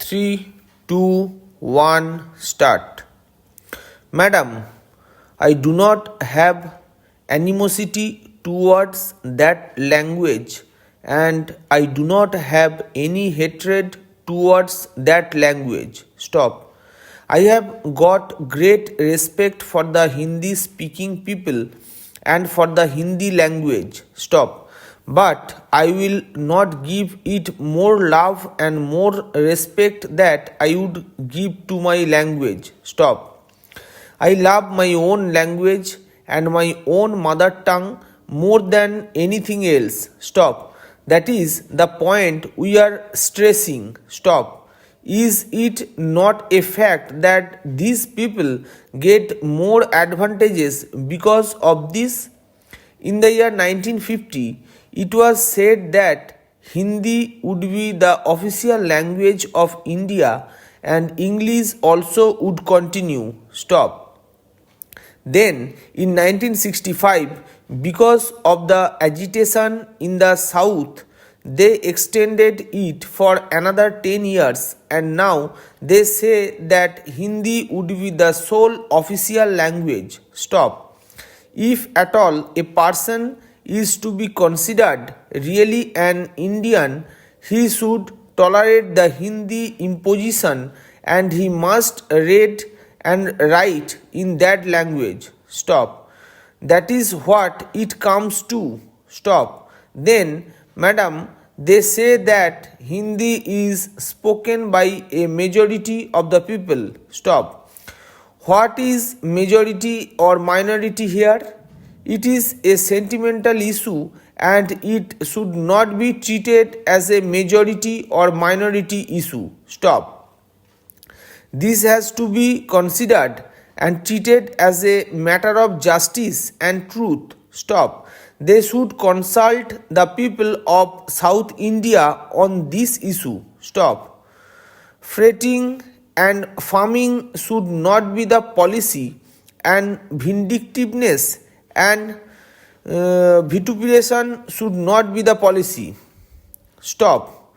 3, 2, 1, start. Madam, I do not have animosity towards that language, and I do not have any hatred towards that language. Stop. I have got great respect for the Hindi speaking people and for the Hindi language. Stop. But I will not give it more love and more respect that I would give to my language. Stop. I love my own language and my own mother tongue more than anything else. Stop. That is the point we are stressing. Stop. Is it not a fact that these people get more advantages because of this? In the year 1950, it was said that Hindi would be the official language of India and English also would continue. Stop. Then, in 1965, because of the agitation in the south, they extended it for another 10 years, and now they say that Hindi would be the sole official language. Stop. If at all a person is to be considered really an Indian, he should tolerate the Hindi imposition and he must read and write in that language. Stop. That is what it comes to. Stop. Then, madam, they say that Hindi is spoken by a majority of the people. Stop. What is majority or minority here? It is a sentimental issue and it should not be treated as a majority or minority issue. Stop. This has to be considered and treated as a matter of justice and truth. Stop. They should consult the people of South India on this issue. Stop. Fretting and farming should not be the policy, and vindictiveness and vituperation should not be the policy. Stop.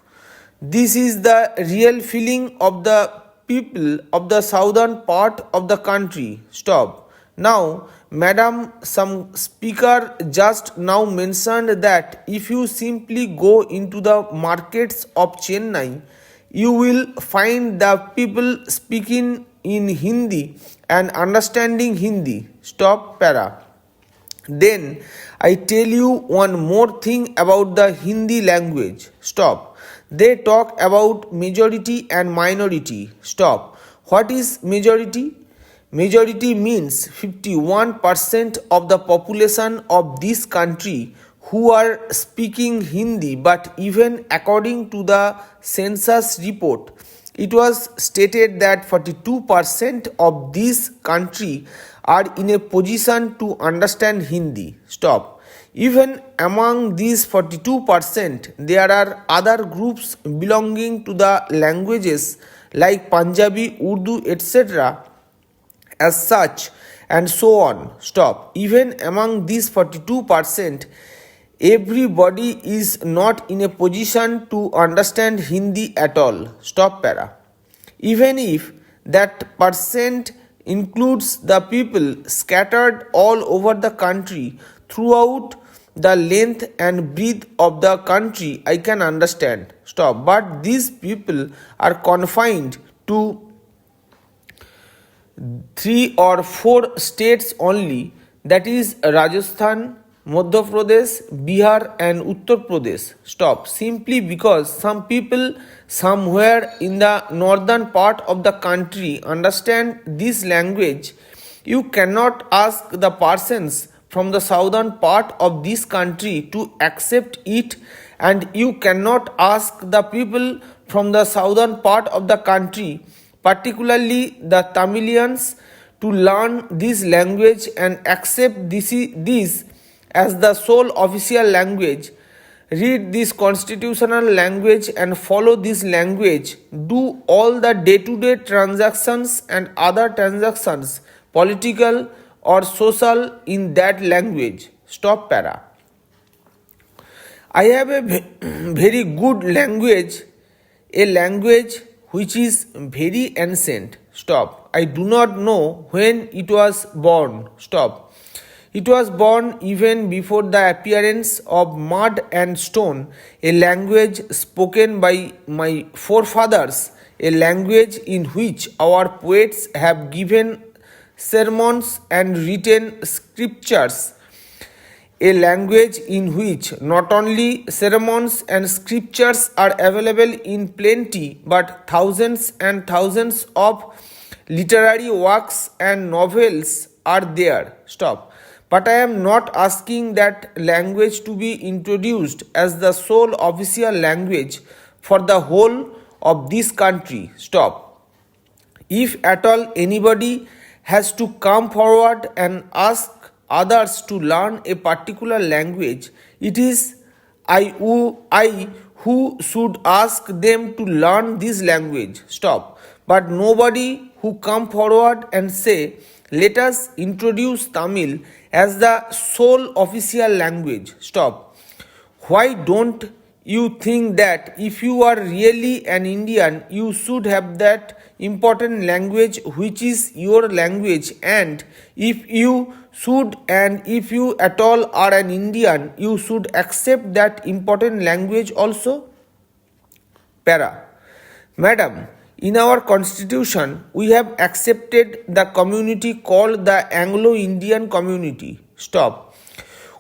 This is the real feeling of the people of the southern part of the country. Stop. Now, madam, some speaker just now mentioned that if you simply go into the markets of Chennai, you will find the people speaking in Hindi and understanding Hindi. Stop para. Then I tell you one more thing about the Hindi language. Stop. They talk about majority and minority. Stop. What is majority? Majority means 51% of the population of this country who are speaking Hindi, but even according to the census report, it was stated that 42% of this country are in a position to understand Hindi. Stop. Even among these 42%, there are other groups belonging to the languages like Punjabi, Urdu, etc. as such and so on. Stop. Even among these 42%, everybody is not in a position to understand Hindi at all. Stop para. Even if that percent includes the people scattered all over the country throughout the length and breadth of the country, I can understand. Stop. But these people are confined to 3 or 4 states only, that is Rajasthan, Madhya Pradesh, Bihar and Uttar Pradesh. Stop. Simply because some people somewhere in the northern part of the country understand this language, you cannot ask the persons from the southern part of this country to accept it, and you cannot ask the people from the southern part of the country, particularly the Tamilians, to learn this language and accept this as the sole official language. Read this constitutional language and follow this language. Do all the day-to-day transactions and other transactions, political or social, in that language. Stop para. I have a very good language, a language which is very ancient. Stop. I do not know when it was born. Stop. It was born even before the appearance of mud and stone, a language spoken by my forefathers, a language in which our poets have given sermons and written scriptures, a language in which not only sermons and scriptures are available in plenty, but thousands and thousands of literary works and novels are there. Stop. But I am not asking that language to be introduced as the sole official language for the whole of this country. Stop. If at all anybody has to come forward and ask others to learn a particular language, it is I who should ask them to learn this language. Stop. But nobody who come forward and say, let us introduce Tamil as the sole official language. Stop. Why don't you think that if you are really an Indian, you should have that important language which is your language, and if you at all are an Indian, you should accept that important language also? Para. Madam, in our constitution, we have accepted the community called the Anglo-Indian community. Stop.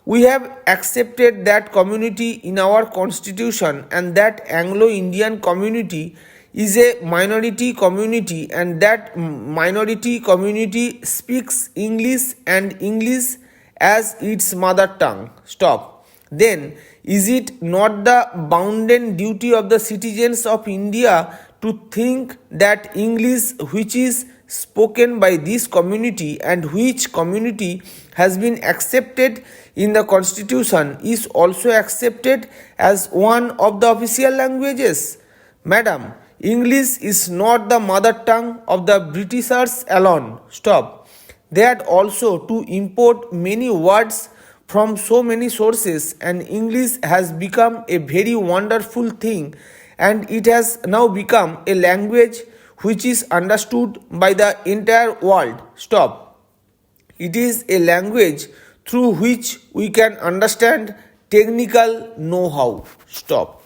We have accepted that community in our constitution, and that Anglo-Indian community is a minority community, and that minority community speaks English and English as its mother tongue. Stop. Then, is it not the bounden duty of the citizens of India to think that English, which is spoken by this community and which community has been accepted in the constitution, is also accepted as one of the official languages? Madam, English is not the mother tongue of the Britishers alone. Stop. They had also to import many words from so many sources, and English has become a very wonderful thing, and it has now become a language which is understood by the entire world. Stop. It is a language through which we can understand technical know-how. Stop.